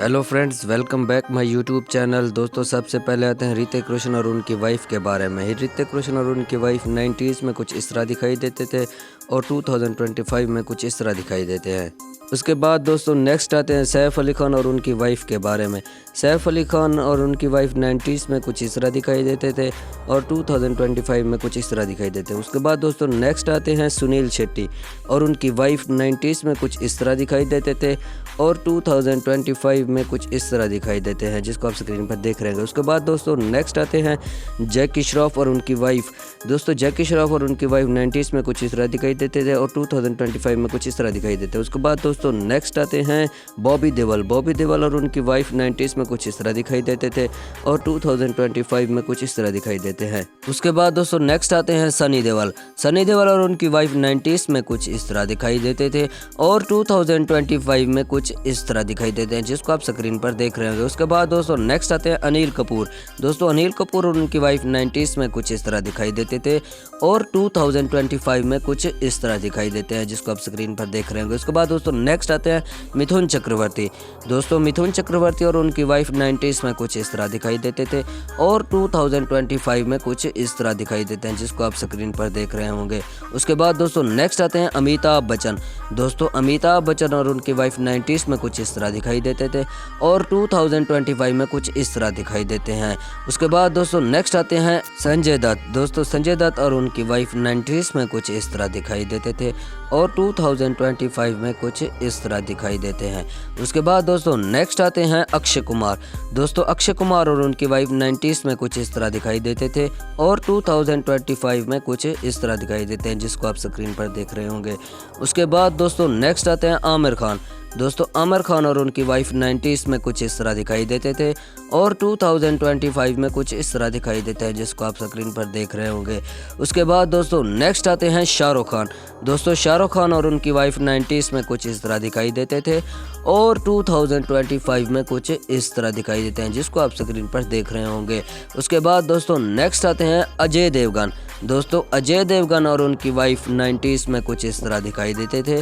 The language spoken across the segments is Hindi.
Hello friends, welcome back my YouTube channel. दोस्तों, सबसे पहले आते हैं ऋतिक रोशन और उनकी वाइफ के बारे में। ऋतिक रोशन और उनकी वाइफ 90s में कुछ इस तरह दिखाई देते थे और 2025 में कुछ इस तरह दिखाई देते हैं। उसके बाद दोस्तों नेक्स्ट आते हैं सैफ अली खान और उनकी वाइफ के बारे में। सैफ अली खान और उनकी वाइफ 90s में कुछ इस तरह दिखाई देते थे और 2025 में कुछ इस तरह दिखाई देते हैं। उसके बाद दोस्तों नेक्स्ट आते हैं सुनील शेट्टी और उनकी वाइफ 90s में कुछ इस तरह दिखाई देते थे और 2025 में कुछ इस तरह दिखाई देते हैं, जिसको आप स्क्रीन पर देख रहे हैं। उसके बाद दोस्तों नेक्स्ट आते हैं जैकी श्रॉफ और उनकी वाइफ। दोस्तों जैकी श्रॉफ और उनकी वाइफ 90s में कुछ इस तरह दिखाई देते थे और 2025 में कुछ इस तरह दिखाई देते हैं। उसके बाद दोस्तों नेक्स्ट आते हैं बॉबी देओल और उनकी वाइफ 90s में कुछ इस तरह दिखाई देते थे और 2025 में कुछ इस तरह दिखाई देते हैं। उसके बाद दोस्तों नेक्स्ट आते हैं सनी देओल और उनकी वाइफ 90s में कुछ इस तरह दिखाई देते थे और 2025 में कुछ इस तरह दिखाई देते हैं, जिसको आप स्क्रीन पर देख रहे होंगे। उसके बाद दोस्तों नेक्स्ट आते हैं अनिल कपूर। दोस्तों अनिल कपूर और उनकी वाइफ 90s में कुछ इस तरह दिखाई देते थे और 2025 में कुछ इस तरह दिखाई देते हैं, जिसको आप स्क्रीन पर देख रहे होंगे। उसके बाद दोस्तों नेक्स्ट आते हैं मिथुन चक्रवर्ती। दोस्तों मिथुन चक्रवर्ती और उनकी वाइफ 90s में कुछ इस तरह दिखाई देते थे और 2025 में कुछ इस तरह दिखाई देते हैं, जिसको आप स्क्रीन पर देख रहे होंगे। उसके बाद दोस्तों नेक्स्ट आते हैं अमिताभ बच्चन। दोस्तों अमिताभ बच्चन और उनकी वाइफ 90s में कुछ इस तरह दिखाई देते थे और 2025 में कुछ इस तरह दिखाई देते हैं। उसके बाद दोस्तों नेक्स्ट आते हैं संजय दत्त। दोस्तों संजय दत्त और उनकी वाइफ 90s में कुछ इस तरह दिखाई देते थे और 2025 में कुछ इस तरह दिखाई देते हैं। उसके बाद दोस्तों नेक्स्ट आते हैं अक्षय कुमार। दोस्तों अक्षय कुमार और उनकी वाइफ 90s में कुछ इस तरह दिखाई देते थे और 2025 में कुछ इस तरह दिखाई देते हैं, जिसको आप स्क्रीन पर देख रहे होंगे। उसके बाद दोस्तों नेक्स्ट आते हैं आमिर खान। दोस्तों आमिर खान और उनकी वाइफ 90s में कुछ इस तरह दिखाई देते थे और 2025 में कुछ इस तरह दिखाई देते हैं, जिसको आप स्क्रीन पर देख रहे होंगे। उसके बाद दोस्तों नेक्स्ट आते हैं शाहरुख खान। दोस्तों शाहरुख खान और उनकी वाइफ 90s में कुछ इस तरह दिखाई देते थे और 2025 में कुछ इस तरह दिखाई देते हैं, जिसको आप स्क्रीन पर देख रहे होंगे। उसके बाद दोस्तों नेक्स्ट आते हैं अजय देवगन। दोस्तों अजय देवगन और उनकी वाइफ 90s में कुछ इस तरह दिखाई देते थे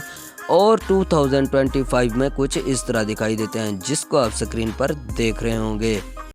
और 2025 में कुछ इस तरह दिखाई देते हैं, जिसको आप स्क्रीन पर देख रहे होंगे।